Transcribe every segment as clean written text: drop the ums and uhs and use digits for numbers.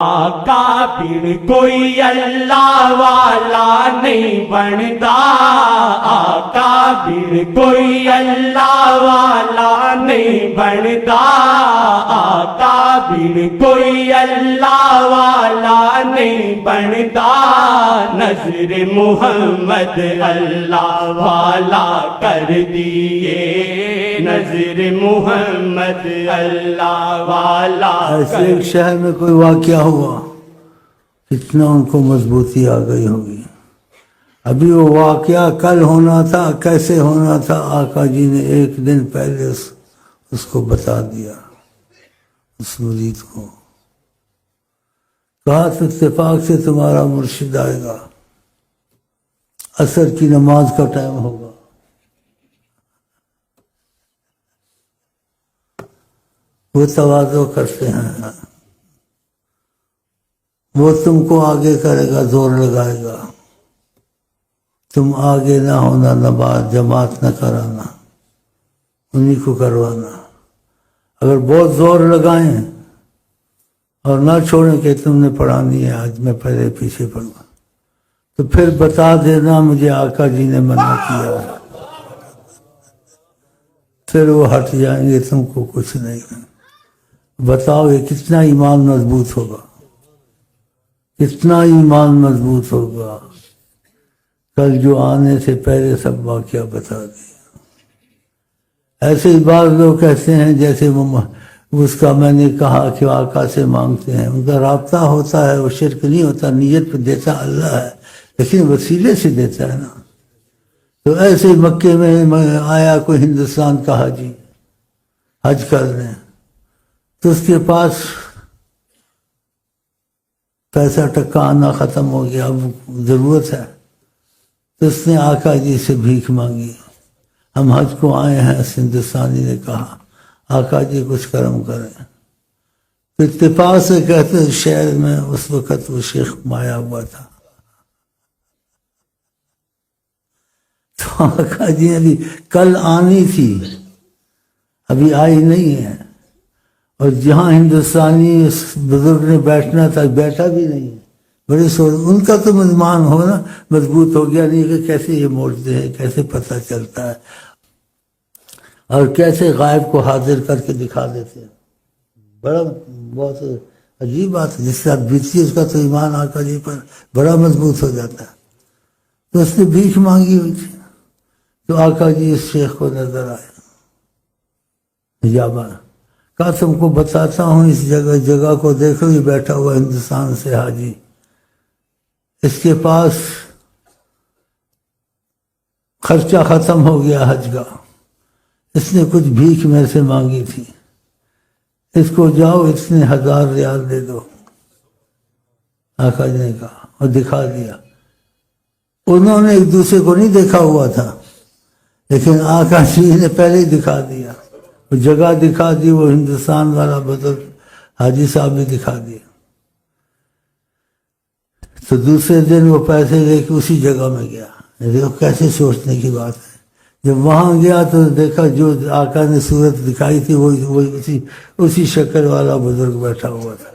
کافر کوئی اللہ والا نہیں بنتا، کافر کوئی اللہ والا نہیں بنتا، کافر کوئی اللہ والا نہیں بنتا، نظر محمد اللہ والا کر دیے، نظر محمد اللہ والا ایسے ایک شہر میں کوئی واقعہ ہوا، کتنا ان کو مضبوطی آ گئی ہوگی۔ ابھی وہ واقعہ کل ہونا تھا، کیسے ہونا تھا، آقا جی نے ایک دن پہلے اس کو بتا دیا، اس مرید کو کہا تو اتفاق سے تمہارا مرشد آئے گا، عصر کی نماز کا ٹائم ہوگا، وہ تواضع کرتے ہیں، وہ تم کو آگے کرے گا، زور لگائے گا، تم آگے نہ ہونا، نماز جماعت نہ کرانا، انہی کو کروانا۔ اگر بہت زور لگائیں اور نہ چھوڑیں کہ تم نے پڑھانی ہے، آج میں پہلے پیچھے پڑھوں، تو پھر بتا دینا مجھے آقا جی نے منع کیا، پھر وہ ہٹ جائیں گے، تم کو کچھ نہیں۔ بتاؤ یہ کتنا ایمان مضبوط ہوگا، کتنا ایمان مضبوط ہوگا۔ کل جو آنے سے پہلے سب واقعہ بتا دیا۔ ایسے ہی بعض لوگ کہتے ہیں جیسے وہ اس کا میں نے کہا کہ آقا سے مانگتے ہیں، ان کا رابطہ ہوتا ہے، وہ شرک نہیں ہوتا، نیت پہ دیتا اللہ ہے، لیکن وسیلے سے دیتا ہے نا۔ تو ایسے ہی مکے میں آیا کوئی ہندوستان کا حاجی حج کرنے، تو اس کے پاس پیسہ ٹکا آنا ختم ہو گیا، اب ضرورت ہے، تو اس نے آقا جی سے بھیک مانگی، ہم حج کو آئے ہیں۔ اس ہندوستانی نے کہا آقا جی کچھ کرم کریں، تو اتفاق سے کہتے شہر میں اس وقت وہ شیخ مایا ہوا تھا، تو آقا جی نے بھی کل آنی تھی، ابھی آئی نہیں ہے، اور جہاں ہندوستانی اس بزرگ نے بیٹھنا تھا بیٹھا بھی نہیں، بڑے ان کا تو ایمان ہونا مضبوط ہو گیا، نہیں کہ کیسے یہ موڑتے ہیں، کیسے پتہ چلتا ہے، اور کیسے غائب کو حاضر کر کے دکھا دیتے ہیں۔ بڑا بہت عجیب بات ہے، جس سے آپ بیتی اس کا تو ایمان آقا جی پر بڑا مضبوط ہو جاتا ہے۔ تو اس نے بھیک مانگی ہوئی تھی، تو آقا جی اس شیخ کو نظر آئے، حجابہ کہا تم کو بتاتا ہوں، اس جگہ کو دیکھو، یہ بیٹھا ہوا ہندوستان سے حاجی، اس کے پاس خرچہ ختم ہو گیا حج کا، اس نے کچھ بھیک میرے سے مانگی تھی، اس کو جاؤ اس نے 1000 ریال دے دو، آقا جی نے کہا، اور دکھا دیا۔ انہوں نے ایک دوسرے کو نہیں دیکھا ہوا تھا، لیکن آقا جی نے پہلے ہی دکھا دیا، وہ جگہ دکھا دی، وہ ہندوستان والا بزرگ حاجی صاحب نے دکھا دیا۔ تو دوسرے دن وہ پیسے لے کے اسی جگہ میں گیا، دیکھو کیسے سوچنے کی بات ہے۔ جب وہاں گیا تو دیکھا جو آقا نے صورت دکھائی تھی وہ اسی شکل والا بزرگ بیٹھا ہوا تھا۔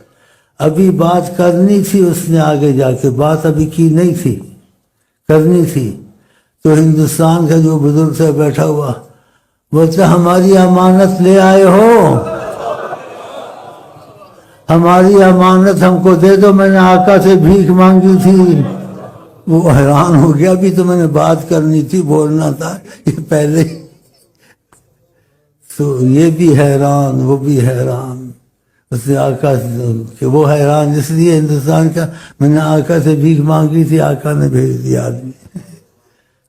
ابھی بات کرنی تھی، اس نے آگے جا کے بات ابھی کی نہیں تھی، کرنی تھی، تو ہندوستان کا جو بزرگ سے بیٹھا ہوا بولتا ہماری امانت لے آئے ہو، ہماری امانت ہم کو دے دو، میں نے آقا سے بھیک مانگی تھی۔ وہ حیران ہو گیا، ابھی تو میں نے بات کرنی تھی، بولنا تھا، یہ پہلے۔ تو یہ بھی حیران، وہ بھی حیران، اس نے آقا کہ وہ حیران اس لیے ہندوستان کا، میں نے آقا سے بھیک مانگی تھی، آقا نے بھیج دیا آدمی،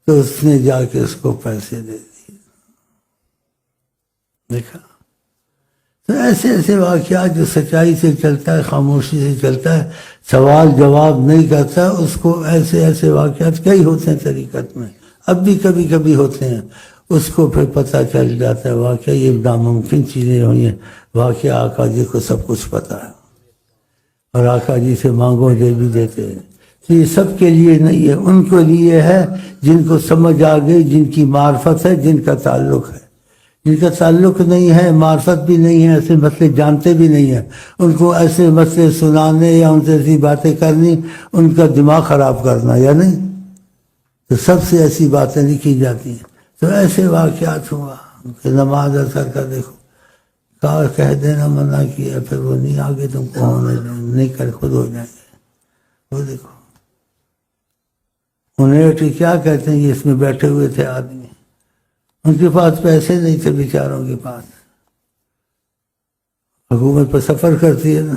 تو اس نے جا کے اس کو پیسے دے دیے۔ دیکھا، تو ایسے ایسے واقعات جو سچائی سے چلتا ہے، خاموشی سے چلتا ہے، سوال جواب نہیں کرتا، اس کو ایسے ایسے واقعات کئی ہوتے ہیں طریقت میں، اب بھی کبھی کبھی ہوتے ہیں، اس کو پھر پتہ چل جاتا ہے واقعہ یہ ناممکن چیزیں ہوئی ہیں، واقعہ آقا جی کو سب کچھ پتہ ہے، اور آقا جی سے مانگو دے بھی دیتے ہیں۔ تو یہ سب کے لیے نہیں ہے، ان کے لیے ہے جن کو سمجھ آ گئی، جن کی معرفت ہے، جن کا تعلق ہے۔ جن کا تعلق نہیں ہے، معرفت بھی نہیں ہے، ایسے مسئلے جانتے بھی نہیں ہیں، ان کو ایسے مسئلے سنانے یا ان سے ایسی باتیں کرنی ان کا دماغ خراب کرنا، یا نہیں؟ تو سب سے ایسی باتیں لکھی جاتی ہیں۔ تو ایسے واقعات ہوا کہ نماز اثر کا دیکھو، کہا کہہ دینا منع کیا، پھر وہ نہیں آگے تم کو ہونے دیں، نہیں کر خود ہو جائیں گے۔ وہ دیکھو انہیں کیا کہتے ہیں، یہ اس میں بیٹھے ہوئے تھے آدمی، ان کے پاس پیسے نہیں تھے بیچاروں کے پاس، حکومت پر سفر کرتی ہے نا۔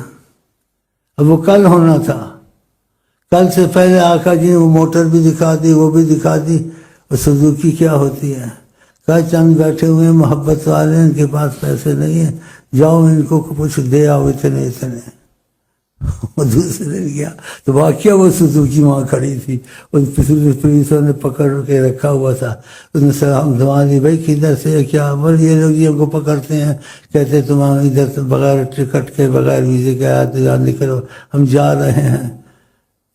اب وہ کل ہونا تھا، کل سے پہلے آقا جی نے وہ موٹر بھی دکھا دی، وہ بھی دکھا دی، اور سزوکی کیا ہوتی ہے، کہا چند بیٹھے ہوئے ہیں محبت والے، ان کے پاس پیسے نہیں ہیں، جاؤ ان کو کچھ دے آؤ اتنے اتنے۔ وہ دوسرے دن گیا تو واقعہ وہ سزوکی وہاں کھڑی تھی، ان پولیسوں نے پکڑ کے رکھا ہوا تھا، انہوں نے سلام دعا دی، بھائی کدھر سے کیا؟ بول یہ لوگ یہ کو پکڑتے ہیں، کہتے تم ادھر سے بغیر ٹکٹ کے بغیر ویزے کے آئے نکلو، ہم جا رہے ہیں۔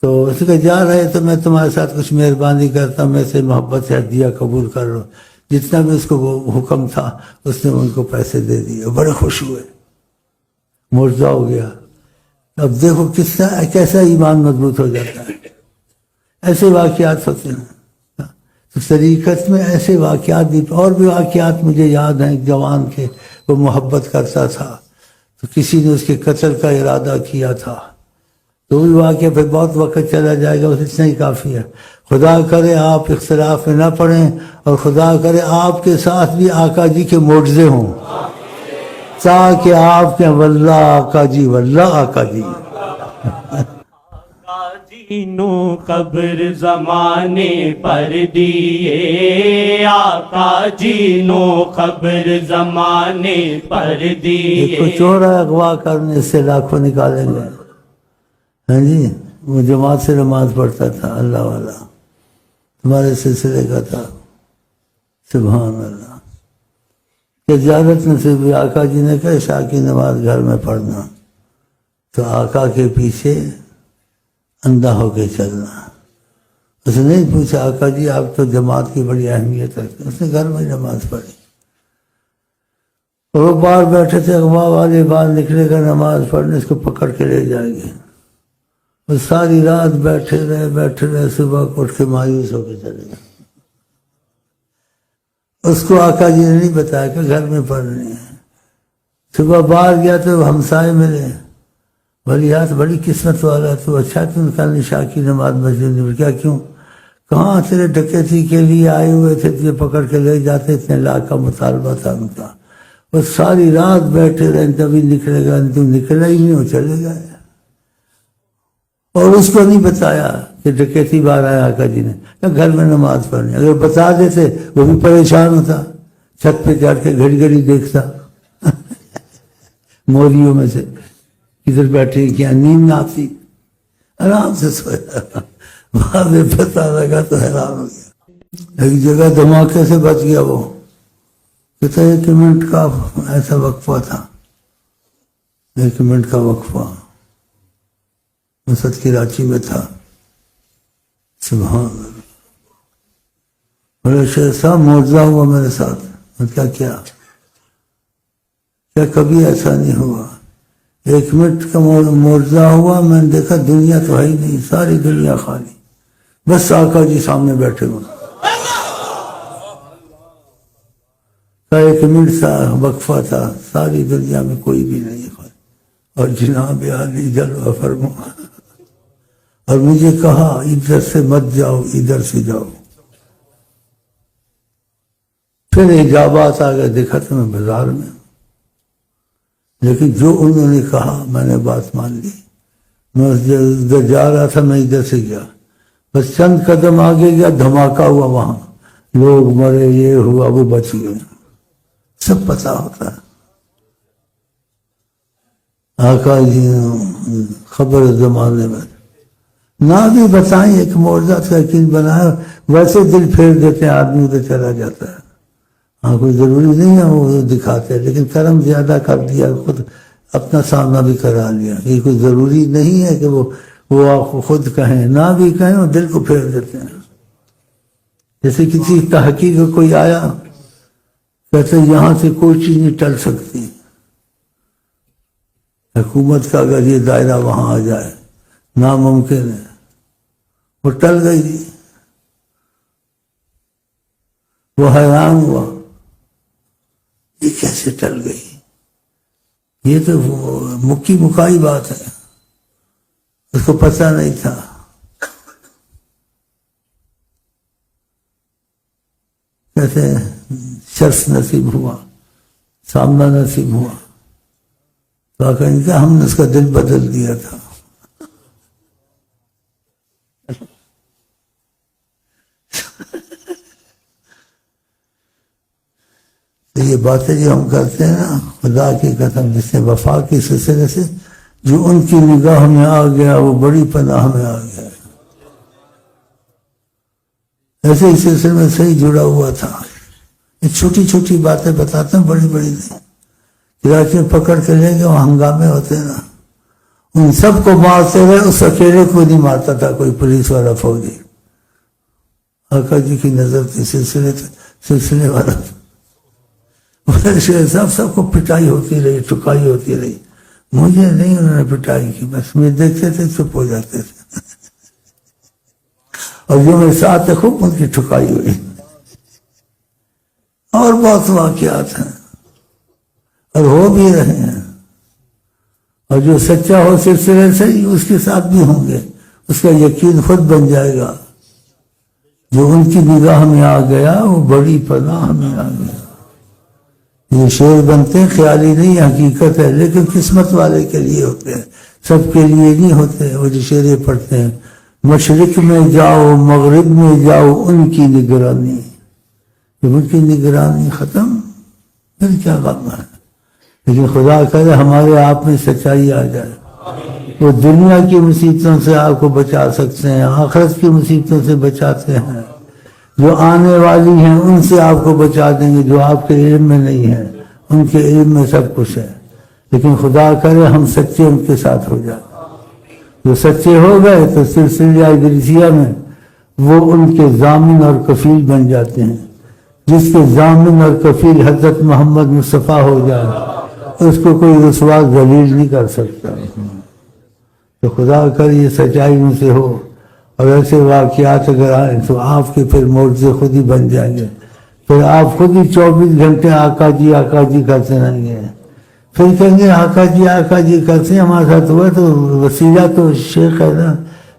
تو اس کے جا رہے تو میں تمہارے ساتھ کچھ مہربانی کرتا ہوں، میں سے محبت سے ہدیہ قبول کر لو۔ جتنا بھی اس کو وہ حکم تھا اس نے ان کو پیسے دے دیے، بڑے خوش ہوئے، معجزہ ہو گیا۔ اب دیکھو کیسا ایمان مضبوط ہو جاتا ہے، ایسے واقعات ہوتے ہیں۔ تو طریقت میں ایسے واقعات بھی، اور بھی واقعات مجھے یاد ہیں، جوان کے وہ محبت کرتا تھا تو کسی نے اس کے قتل کا ارادہ کیا تھا، تو بھی واقعہ پھر بہت وقت چلا جائے گا، بس اتنا ہی کافی ہے۔ خدا کرے آپ اختلاف میں نہ پڑیں، اور خدا کرے آپ کے ساتھ بھی آقا جی کے معجزے ہوں، تاکہ آپ کے واللہ آقا جی، واللہ آقا جی۔ آقا جی نو قبر زمانے پر دیے، آقا جی نو قبر زمانے پر دیے۔ دیکھو چورا اغوا کرنے سے لاکھوں نکالیں گے، ہاں جی۔ وہ جماعت سے نماز پڑھتا تھا، اللہ والا، تمہارے سلسلے کا تھا، سبحان اللہ۔ کہ زیارت نصیب ہوئی، آقا جی نے کہا عشاء کی نماز گھر میں پڑھنا، تو آقا کے پیچھے اندھا ہو کے چلنا۔ اس نے نہیں پوچھا آقا جی آپ تو جماعت کی بڑی اہمیت رکھتے، اس نے گھر میں نماز پڑھی۔ وہ باہر بیٹھے تھے، اغوا والے باہر نکلے گا نماز پڑھنے، اس کو پکڑ کے لے جائیں گے۔ وہ ساری رات بیٹھے رہے، صبح کو اٹھ کے مایوس ہو کے چلے گئے۔ اس کو آقا جی نے نہیں بتایا کہ گھر میں پڑھنی ہے۔ صبح باہر گیا تو ہمسائے ملے، بھلی یار بڑی قسمت والا تو، اچھا تم کل عشاء کی نماز مسجد میں، کیا کیوں؟ کہاں تیرے ڈکیتی کے لیے آئے ہوئے تھے، تجھے پکڑ کے لے جاتے، اتنے لاکھ کا مطالبہ تھا ان کا۔ وہ ساری رات بیٹھے رہے، تبھی نکلے گا، تم نکلا ہی نہیں، وہ چلے گئے۔ اور اس کو نہیں بتایا کہ ڈکیتی باہر آیا آقا جی نے، کہ گھر میں نماز پڑھنی۔ اگر بتا دیتے وہ بھی پریشان ہوتا، چھت پہ چڑھ کے گھڑی گھڑی دیکھتا موریوں میں سے کدھر بیٹھے، کیا نیند نہ آتی، آرام سے سویا۔ بعد میں پتہ لگا تو حیران ہو گیا۔ ایک جگہ دھماکے سے بچ گیا، وہ کہتا 1 منٹ کا ایسا وقفہ تھا، 1 منٹ کا وقفہ مسجد کراچی میں تھا، سبحان اللہ۔ بڑے شیخ صاحب معجزہ ہوا میرے ساتھ۔ میں کیا کبھی ایسا نہیں ہوا؟ 1 منٹ کا معجزہ ہوا، میں نے دیکھا دنیا تو ہے ہی نہیں، ساری دنیا خالی، بس آقا جی سامنے بیٹھے ہوئے۔ 1 منٹ کا وقفہ تھا، ساری دنیا میں کوئی بھی نہیں خالی، اور جناب عالی جلوہ فرما، اور مجھے کہا ادھر سے مت جاؤ، ادھر سے جاؤ۔ پھر اجابات آ گئے، دیکھا تو میں بازار میں، لیکن جو انہوں نے کہا میں نے بات مان لی۔ میں ادھر جا رہا تھا، میں ادھر سے گیا، بس چند قدم آگے گیا، دھماکہ ہوا، وہاں لوگ مرے، یہ ہوا، وہ بچ گئے، سب پتہ ہوتا ہے۔ آقا جی خبر زمانے میں نہ بھی بتائیں، ایک معجزہ کا یقین بنایا، ویسے دل پھیر دیتے ہیں، آدمی ادھر چلا جاتا ہے۔ ہاں کوئی ضروری نہیں ہے وہ دکھاتے، لیکن کرم زیادہ کر دیا، خود اپنا سامنا بھی کرا لیا۔ یہ کوئی ضروری نہیں ہے کہ وہ خود کہیں، نہ بھی کہیں، وہ دل کو پھیر دیتے ہیں۔ جیسے کسی تحقیق کوئی آیا کہتے یہاں سے کوئی چیز نہیں ٹل سکتی، حکومت کا اگر یہ دائرہ وہاں آ جائے ناممکن ہے، وہ ٹل گئی، وہ حیران ہوا یہ کیسے ٹل گئی، یہ تو مکی مکائی بات ہے، اس کو پتہ نہیں تھا۔ کیسے شخص نصیب ہوا، سامنا نصیب ہوا، تو آقا نے کہا ہم نے اس کا دل بدل دیا تھا۔ تو یہ باتیں جو ہم کرتے ہیں نا، خدا کی قسم جس نے وفا کی سلسلے سے جو ان کی نگاہ میں آ گیا وہ بڑی پناہ میں آ گیا، ایسے ہی سلسلے میں صحیح جڑا ہوا تھا۔ یہ چھوٹی چھوٹی باتیں بتاتے ہیں، بڑی بڑی نہیں۔ کراچی میں پکڑ کے لے گئے، وہ ہنگامے ہوتے ہیں نا، ان سب کو مارتے رہے، اس اکیلے کو نہیں مارتا تھا کوئی پولیس والا فوجی۔ آقا جی کی نظر تھی سلسلے والا، سب کو پٹائی ہوتی رہی، ٹکائی ہوتی رہی، مجھے نہیں انہوں نے پٹائی کی، بس میں دیکھتے تھے چپ ہو جاتے تھے، اور جو میرے ساتھ خوب ان کی ٹھکائی ہوئی۔ اور بہت واقعات ہیں اور ہو بھی رہے ہیں، اور جو سچا ہو سلسلے سے اس کے ساتھ بھی ہوں گے، اس کا یقین خود بن جائے گا۔ جو ان کی نگاہ میں آ گیا وہ بڑی پناہ میں آ گیا۔ یہ شعر بنتے ہیں، خیالی نہیں، حقیقت ہے، لیکن قسمت والے کے لیے ہوتے ہیں، سب کے لیے نہیں ہوتے۔ وہ جو شعر پڑھتے ہیں، مشرق میں جاؤ مغرب میں جاؤ ان کی نگرانی، جب ان کی نگرانی ختم پھر کیا غم ہے۔ لیکن خدا کرے ہمارے آپ میں سچائی آ جائے، وہ دنیا کی مصیبتوں سے آپ کو بچا سکتے ہیں، آخرت کی مصیبتوں سے بچاتے ہیں، جو آنے والی ہیں ان سے آپ کو بچا دیں گے، جو آپ کے علم میں نہیں ہے ان کے علم میں سب کچھ ہے۔ لیکن خدا کرے ہم سچے ان کے ساتھ ہو جائیں، جو سچے ہو گئے تو سلسلہ ادریسیہ میں وہ ان کے ضامن اور کفیل بن جاتے ہیں۔ جس کے ضامن اور کفیل حضرت محمد مصطفیٰ ہو جائے اس کو کوئی رسوا ذلیل نہیں کر سکتا۔ تو خدا کر یہ سچائی ان سے ہو، اور ایسے واقعات اگر آئیں تو آپ کے پھر معجزے خود ہی بن جائیں گے، پھر آپ خود ہی 24 گھنٹے آقا جی کرتے رہیں گے، پھر کہیں گے آقا جی کرتے ہیں ہمارے ساتھ ہوا، تو وسیلہ تو شیخ ہے نا،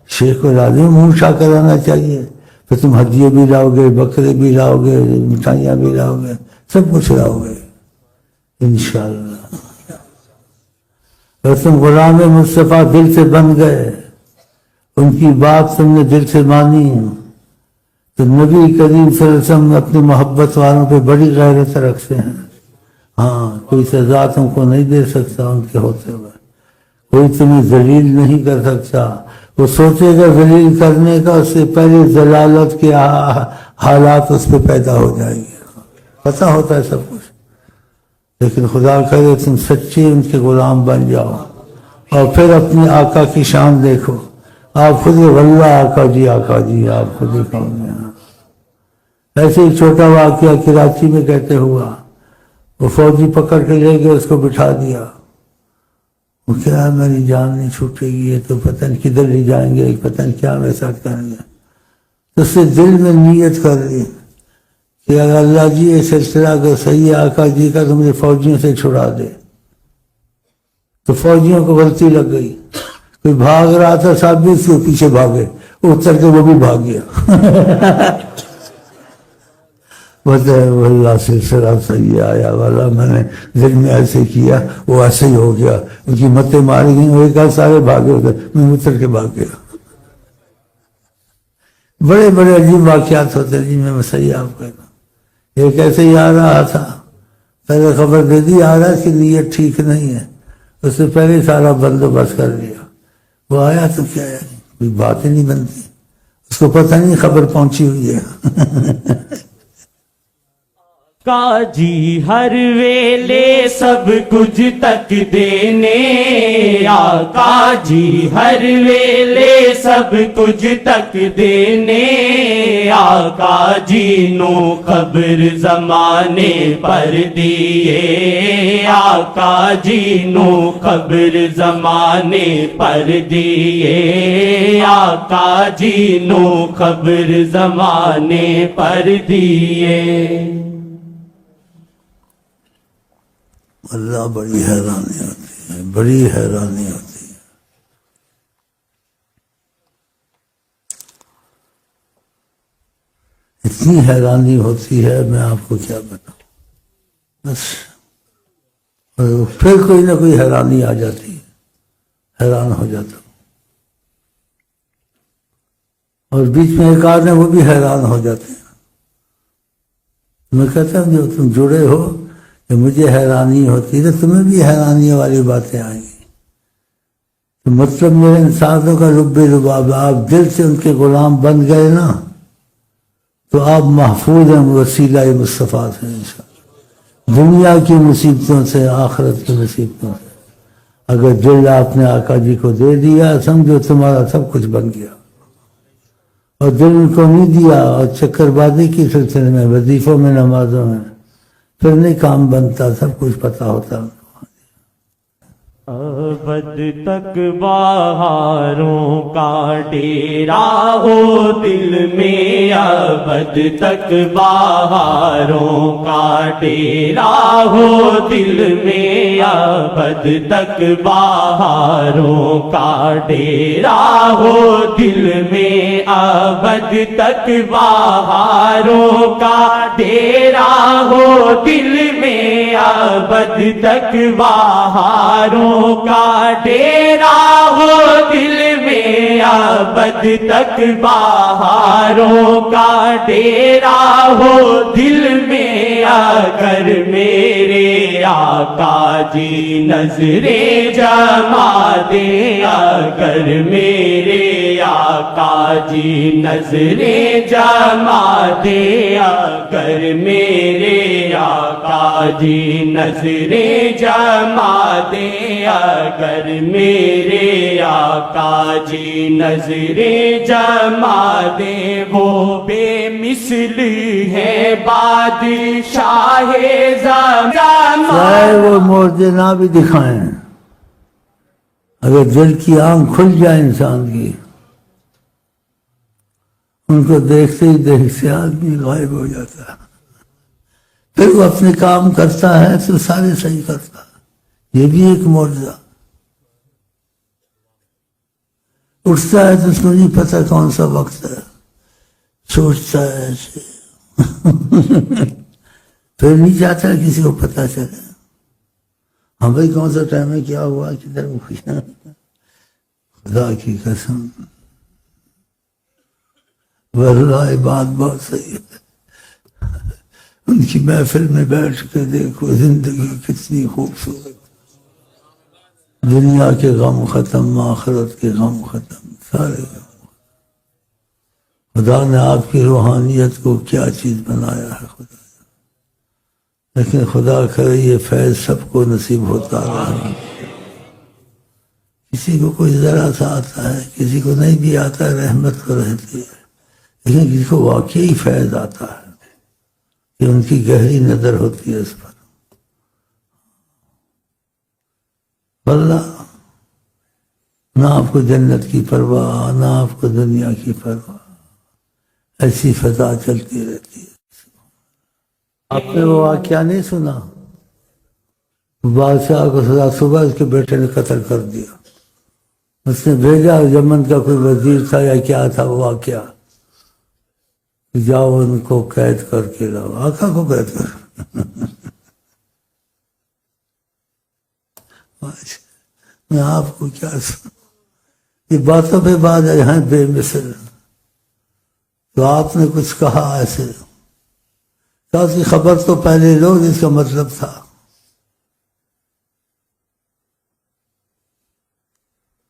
شیخ کو لازم منہ شا کرانا چاہیے، پھر تم ہدیے بھی لاؤ گے، بکرے بھی لاؤ گے، مٹھائیاں بھی لاؤ گے، سب کچھ لاؤ گے انشاءاللہ۔ اور تم غلام مصطفیٰ دل سے بن گئے، ان کی بات تم نے دل سے مانی، تو نبی کریم صلی اللہ علیہ وسلم اپنی محبت والوں پہ بڑی غیرت رکھتے ہیں۔ ہاں، کوئی سزا تم کو نہیں دے سکتا ان کے ہوتے ہوئے، کوئی تمہیں ذلیل نہیں کر سکتا۔ وہ سوچے گا ذلیل کرنے کا، اس سے پہلے ذلالت کے حالات اس پہ پیدا ہو جائیں گے، پتہ ہوتا ہے سب کچھ۔ لیکن خدا کرے تم سچے ان کے غلام بن جاؤ، اور پھر اپنی آقا کی شان دیکھو، آپ خود واللہ آقا جی آپ خود ہی کہیں گے۔ ایسے ہی چھوٹا واقعہ کراچی میں کہتے ہوا، وہ فوجی پکڑ کے لے گئے، اس کو بٹھا دیا، وہ کیا میری جان نہیں چھوٹے گی، یہ تو پتہ نہیں کدھر لے جائیں گے، پتہ نہیں کیا ویسا کریں گے۔ تو اس سے دل میں نیت کر لی کہ اگر اللہ جی یہ سلسلہ اگر صحیح ہے آقا جی کا تو مجھے فوجیوں سے چھڑا دے۔ تو فوجیوں کو غلطی لگ گئی، کوئی بھاگ رہا تھا، صاحب بھی اس کے پیچھے بھاگے، اتر کے وہ بھی بھاگ گیا۔ اللہ سلسلہ صحیح آیا والا، میں نے دل میں ایسے کیا وہ ایسے ہی ہو گیا، ان کی متیں ماری گئی، وہ کہا سارے بھاگے ادھر، میں اتر کے بھاگ گیا۔ بڑے بڑے عجیب واقعات ہوتے ہیں جن میں صحیح آپ کہنا۔ ایک ایسے ہی آ رہا تھا، پہلے خبر دے دی آ رہا کہ نیت ٹھیک نہیں ہے، اس سے پہلے سارا بندوبست کر لیا۔ وہ آیا تو کیا ہے، کوئی بات ہی نہیں بنتی، اس کو پتہ نہیں خبر پہنچی ہوئی ہے۔ جی ہر ویلے سب کچھ تک دینے، آقا جی ہر ویلے سب کچھ تک دینے، آقا جی نو خبر زمانے پر دیے، آقا جی نو خبر زمانے پر دیے، آقا جی نو خبر زمانے پر دیے۔ اللہ بڑی حیرانی ہوتی ہے، بڑی حیرانی ہوتی ہے۔ اتنی حیرانی ہوتی ہے میں آپ کو کیا بتاؤں، بس پھر کوئی نہ کوئی حیرانی آ جاتی ہے، حیران ہو جاتا ہوں، اور بیچ میں ایک آدھ ہیں وہ بھی حیران ہو جاتے ہیں۔ میں کہتا ہوں جو تم جڑے ہو کہ مجھے حیرانی ہوتی ہے تو تمہیں بھی حیرانی والی باتیں آئیں گی۔ تو مطلب میرے انسانوں کا لب لباب، آپ دل سے ان کے غلام بن گئے نا تو آپ محفوظ ہیں وسیلہ مصطفیٰ سے انشاءاللہ، دنیا کی مصیبتوں سے، آخرت کی مصیبتوں سے۔ اگر دل آپ نے آقا جی کو دے دیا سمجھو تمہارا سب کچھ بن گیا، اور دل ان کو نہیں دیا اور چکر بازی کی سلسلے میں، وظیفوں میں، نمازوں میں، پھر نہیں کام بنتا، سب کچھ پتہ ہوتا۔ ابد تک بہاروں کا ڈیرا ہو دل میں، ابد تک بہاروں کا ڈیرا ہو دل میں، ابد تک بہاروں کا ڈیرا ہو دل میں، ابد تک بہاروں کا ڈیرا ہو دل میں، ابد تک بہاروں کا ڈیرا ہو دل میں، ابد تک بہاروں کا ڈیرا ہو دل میں، اگر میرے آقا جی نظریں جما دے، اگر میرے آقا جی نظریں جما دے، اگر میرے آقا جی نظریں جما دے، اگر میرے آقا جی نظریں جما دے، وہ بے مثل ہے بادشاہ زمان۔ چاہے وہ معجزے نہ بھی دکھائیں، اگر دل کی آنکھ کھل جائے انسان کی، ان کو دیکھتے ہی دیکھتے آدمی غائب ہو جاتا ہے، پھر وہ اپنے کام کرتا ہے تو سارے صحیح کرتا ہے۔ یہ بھی ایک معجزہ۔ اٹھتا ہے تو اس کو نہیں پتہ کون سا وقت ہے، سوچتا ہے ایسے پھر نہیں چاہتا کسی کو پتہ چلے، ہاں بھائی کون سا ٹائم ہے، کیا ہوا، کدھر ہوا۔ خدا کی قسم واللہ بات بہت صحیح ہے۔ ان کی محفل میں بیٹھ کے دیکھو زندگی کتنی خوبصورت، دنیا کے غم ختم، آخرت کے غم ختم، سارے غم۔ خدا نے آپ کی روحانیت کو کیا چیز بنایا ہے خدا، لیکن خدا کرے یہ فیض سب کو نصیب ہوتا رہا۔ کسی کو کوئی ذرا سا آتا ہے، کسی کو نہیں بھی آتا ہے، رحمت تو رہتی ہے، لیکن کسی کو واقعی فیض آتا ہے کہ ان کی گہری نظر ہوتی ہے اس پر۔ واللہ نہ آپ کو جنت کی پرواہ، نہ آپ کو دنیا کی پرواہ، ایسی فضا چلتی رہتی ہے۔ آپ نے وہ واقعہ نہیں سنا، بادشاہ کو صبح اس کے بیٹے نے قتل کر دیا، اس نے بھیجا یمن کا کوئی وزیر تھا یا کیا تھا وہ واقعہ، جاؤ ان کو قید کر کے لاؤ، آقا کو قید کر۔ میں آپ کو کیا سنوں، یہ باتوں پہ بات ہے بے مثل۔ تو آپ نے کچھ کہا ایسے، کہا اس کی خبر تو پہلے لو، جس کا مطلب تھا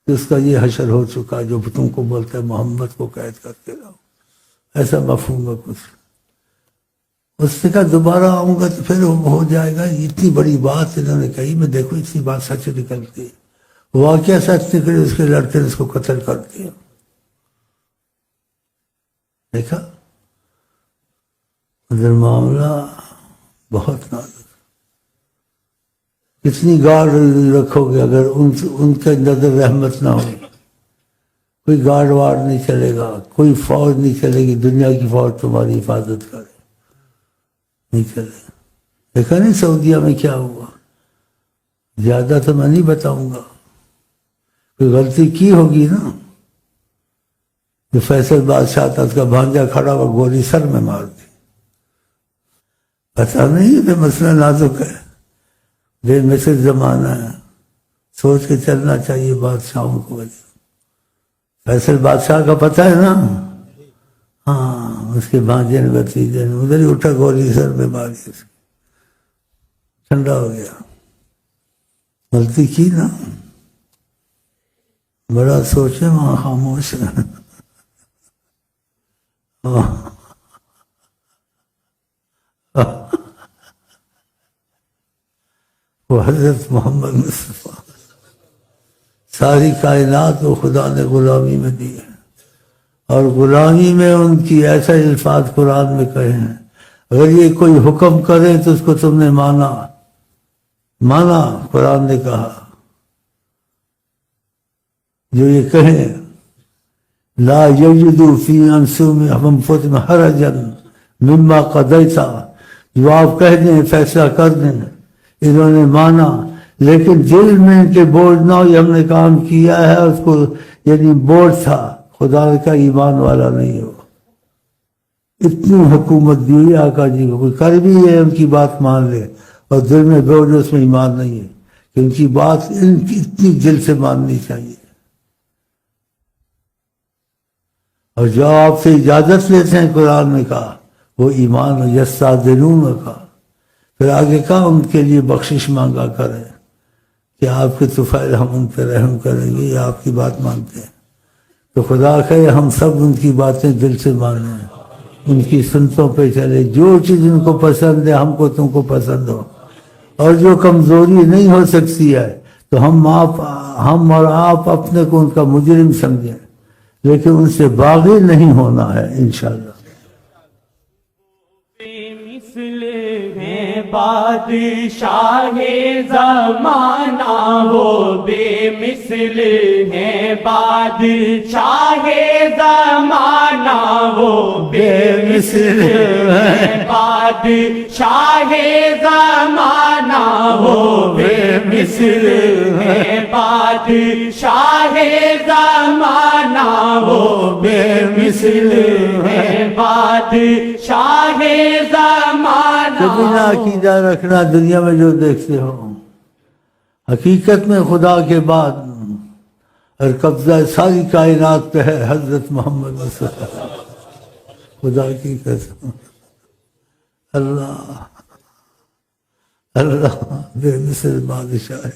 کہ اس کا یہ حشر ہو چکا جو تم کو بولتا ہے محمد کو قید کر کے لاؤ، ایسا مفہوم ہے کچھ۔ اس نے کہا دوبارہ آؤں گا تو پھر وہ ہو جائے گا. اتنی بڑی بات انہوں نے کہی. میں دیکھو اتنی بات سچ نکلتی ہے. واقعہ سچ نکلے. اس کے لڑکے نے اس کو قتل کر دیا. دیکھا ادھر معاملہ بہت نازک. کتنی گارڈ رکھو گے اگر ان کے نظر رحمت نہ ہو. کوئی گارڈ وارڈ نہیں چلے گا, کوئی فوج نہیں چلے گی. دنیا کی فوج تمہاری حفاظت کرے نہیں چلے. دیکھا نہیں سعودیہ میں کیا ہوا. زیادہ تو میں نہیں بتاؤں گا. کوئی غلطی کی ہوگی نا. جو فیصل بادشاہ تھا اس کا بھانجا کھڑا ہوا, گولی سر میں مار دی. پتا نہیں کہ مسئلہ نازک ہے. بے مثل زمانہ ہے. سوچ کے چلنا چاہیے بادشاہوں کو. فیصل بادشاہ کا پتہ ہے نا. ہاں اس کے بھانجے نے بھتیجے نے ادھر ہی اٹھا, گولی سر میں ماری. اس کی ٹھنڈا ہو گیا. غلطی کی نا. بڑا سوچے وہاں خاموش ہے. وہ حضرت محمد مصطفیٰ ساری کائنات کو خدا نے غلامی میں دی ہے. اور غلامی میں ان کی ایسا الفاظ قرآن میں کہے ہیں. اگر یہ کوئی حکم کرے تو اس کو تم نے مانا. قرآن نے کہا جو یہ کہیں لا یجدوا فی انفسہم حرجا مما قضیت, جو آپ کہہ دیں فیصلہ کر دیں. انہوں نے مانا لیکن دل میں ان کے بوجھ نہ ہو. یہ ہم نے کام کیا ہے اس کو یعنی بوجھ تھا. خدا کا ایمان والا نہیں ہو. اتنی حکومت دی ہوئی آقا جی کو. کوئی کر بھی ہے ان کی بات مان لے اور دل میں بوجھ اس میں ایمان نہیں ہے کہ ان کی بات ان کی اتنی دل سے ماننی چاہیے. اور جو آپ سے اجازت لیتے ہیں قرآن نے کہا وہ ایمان. یستاذنون کا پھر آگے کہا ان کے لیے بخشش مانگا کریں کہ آپ کے طفیل ہم ان پہ رحم کریں گے. یہ آپ کی بات مانتے ہیں تو خدا کرے ہم سب ان کی باتیں دل سے مانیں, ان کی سنتوں پہ چلے. جو چیز ان کو پسند ہے ہم کو تم کو پسند ہو. اور جو کمزوری نہیں ہو سکتی ہے تو ہم اور آپ اپنے کو ان کا مجرم سمجھیں, لیکن ان سے باغی نہیں ہونا ہے انشاءاللہ. بادشاہ زمانہ وہ بے مثل ہے. بادشاہ زمانہ وہ بے مثل ہے. بادشاہ زمانہ وہ بے مثل ہے. بادشاہ زمانہ وہ بے مثل ہے. بادشاہ زمانہ. بنا عقیدہ رکھنا دنیا میں جو دیکھتے ہو, حقیقت میں خدا کے بعد اور قبضہ ساری کائنات پہ ہے حضرت محمد مصطفیٰ. خدا کی قسم. اللہ بے مثل بادشاہ ہے.